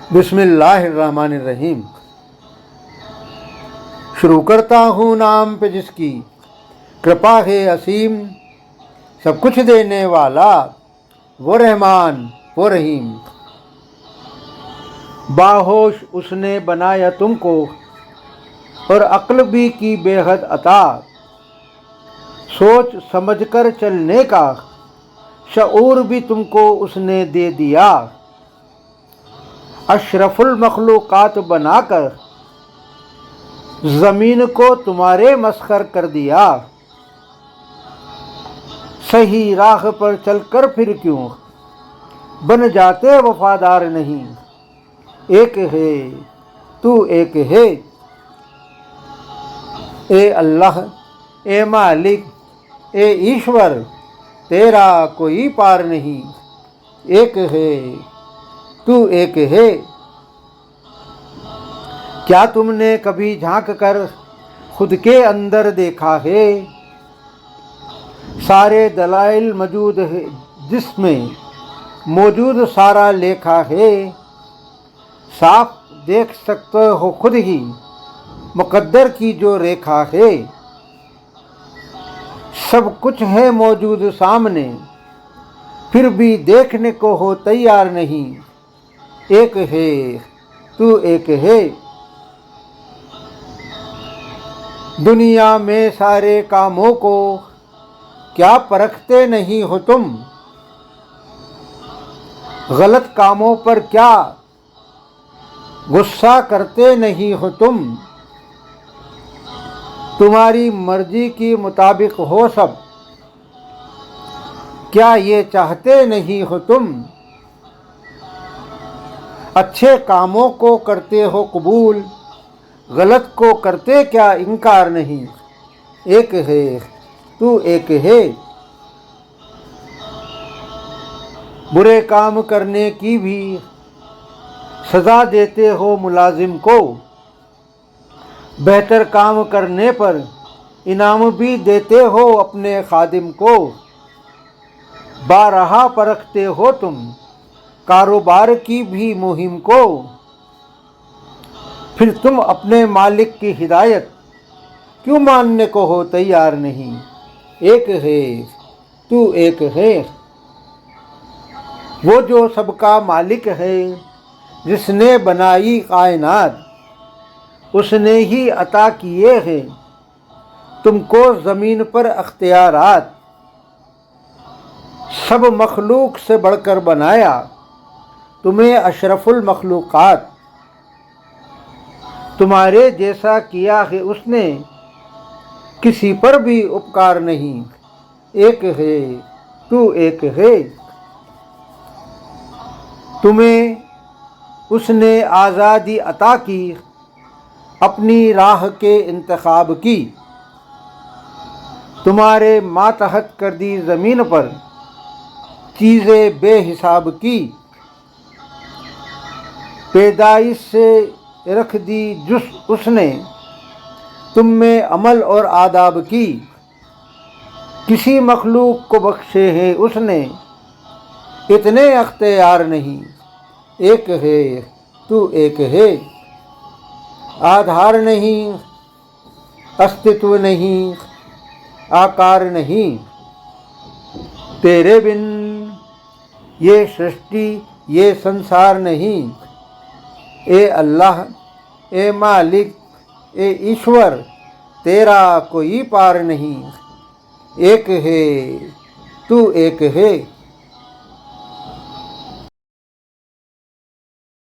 बिस्मिल्लाहिर्रहमानिर्रहीम। शुरू करता हूँ नाम पे जिसकी कृपा है असीम, सब कुछ देने वाला वो रहमान वो रहीम। बाहोश उसने बनाया तुमको और अक्ल भी की बेहद अता, सोच समझकर चलने का शऊर भी तुमको उसने दे दिया। अशरफुल मखलूकात बनाकर ज़मीन को तुम्हारे मस्खर कर दिया। सही राह पर चलकर फिर क्यों बन जाते वफादार नहीं। एक है तू एक है, ए अल्लाह ए मालिक ए ईश्वर, तेरा कोई पार नहीं। एक है तू एक है। क्या तुमने कभी झांक कर खुद के अंदर देखा है, सारे दलाइल मौजूद है जिसमें मौजूद सारा लेखा है। साफ देख सकते हो खुद ही मुकद्दर की जो रेखा है। सब कुछ है मौजूद सामने, फिर भी देखने को हो तैयार नहीं। एक है तू एक है। दुनिया में सारे कामों को क्या परखते नहीं हो तुम, गलत कामों पर क्या गुस्सा करते नहीं हो तुम। तुम्हारी मर्जी के मुताबिक हो सब, क्या ये चाहते नहीं हो तुम। अच्छे कामों को करते हो कबूल, गलत को करते क्या इनकार नहीं। एक है तू एक है। बुरे काम करने की भी सज़ा देते हो मुलाजिम को, बेहतर काम करने पर इनाम भी देते हो अपने खादिम को। बारहा परखते हो तुम कारोबार की भी मुहिम को, फिर तुम अपने मालिक की हिदायत क्यों मानने को हो तैयार नहीं। एक है तू एक है। वो जो सबका मालिक है, जिसने बनाई कायनात, उसने ही अता किए हैं तुमको ज़मीन पर अख्तियारात। सब मखलूक से बढ़कर बनाया तुम्हें अशरफुल मखलूकात। तुम्हारे जैसा किया है उसने, किसी पर भी उपकार नहीं। एक है तू एक है। तुम्हें उसने आज़ादी अता की, अपनी राह के इंतखाब की। तुम्हारे मातहत कर दी ज़मीन पर चीज़ें बेहिसाब की। पैदाइश से रख दी जुस उसने तुम में अमल और आदाब की। किसी मखलूक को बख्शे हैं उसने, इतने अख्तियार नहीं। एक है तू एक है। आधार नहीं, अस्तित्व नहीं, आकार नहीं, तेरे बिन ये सृष्टि ये संसार नहीं। ए अल्लाह ए मालिक ए ईश्वर, तेरा कोई पार नहीं। एक है तू एक है।